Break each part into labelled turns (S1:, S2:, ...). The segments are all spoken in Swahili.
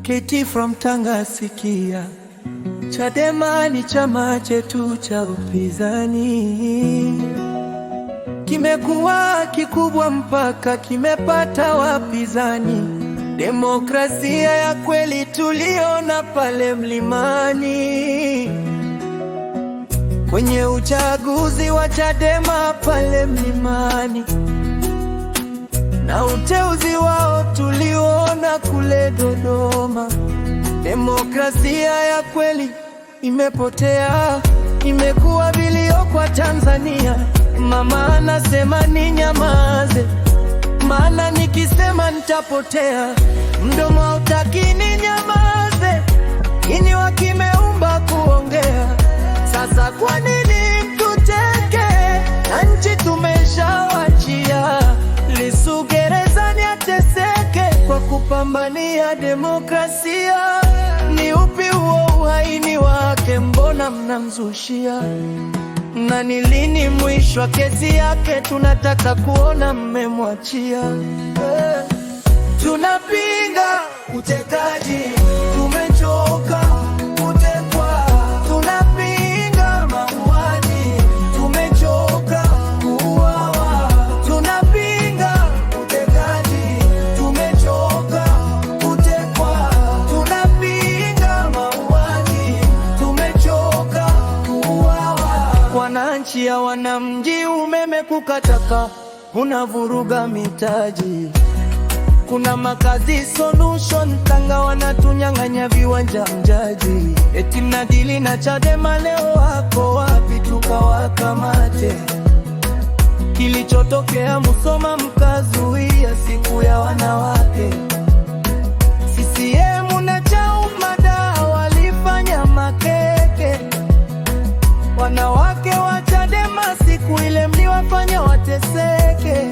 S1: KT from Tanga sikia, Chadema ni chama chetu cha upinzani, kimekuwa kikubwa mpaka kimepata wapinzani. Demokrasia ya kweli tuliona pale Mlimani, kwenye uchaguzi wa Chadema pale Mlimani, na uteuzi wao tuliona kule Dodoma. Demokrasia ya kweli imepotea, imekuwa vilio kwa Tanzania. Mama anasema ni nyamaze, maana nikisema nitapotea. Mdomo hautaki ni nyamaze, kinywa kimeumba kuongea. Sasa kwa nini mtuteke na nchi tumeshawachia? Lissu gerezani ateseke kwa kupambania demokrasia. Ni upi huo uhaini wake? Mbona mnamzushia? Na ni lini mwisho wa kesi yake? Tunataka kuona mmemwachia. Tunapinga utekaji, tumechoka kutekwa. Tunapinga mauaji, tumechoka kuuawa. Tunapinga utekaji, tumechoka kutekwa. Tunapinga mauaji, tumechoka kuuawa. Wananchi hawana mji, umeme kukataka, unavuruga mitaji. Kuna makazi solution, Tanga wanatunyang'anya viwanja mjaji. Eti mnadili na Chadema, leo wako wapi tukawakamate? Kilichotokea Musoma mkazuia siku ya wanawake. CCM na Chaumada walifanya makeke. Wanawake wa Chadema siku ile mliwafanya wateseke.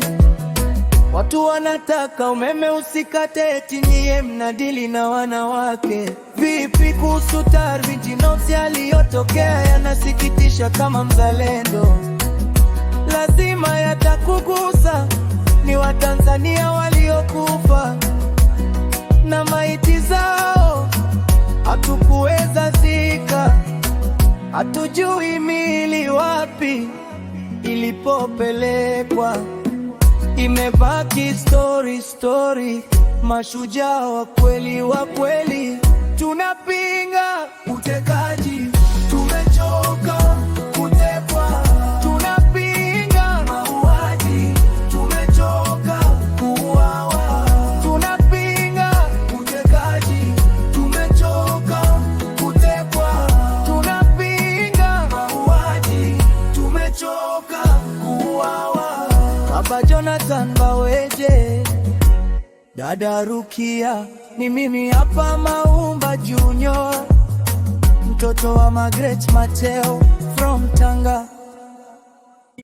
S1: Watu wanataka umeme usikate, eti niye mnadili na wanawake. Vipi kuhusu Tarviji Notes yaliyotokea? Yanasikitisha kama mzalendo, lazima yatakugusa. Ni Watanzania waliokufa na maiti zao hatukuweza zika. Hatujui miili wapi ilipopelekwa, imebaki story. Mashujaa wa kweli. Tunapinga utekaji, tumechoka kutekwa. Tunapinga mauaji, tumechoka kuuawa. Tunapinga utekaji, tumechoka kutekwa. Tunapinga mauaji, tumechoka kuuawa. Baba Jonathan Baweje, Dada Rukia, ni mimi hapa Maumba Junior, mtoto wa Margaret Mateo from Tanga.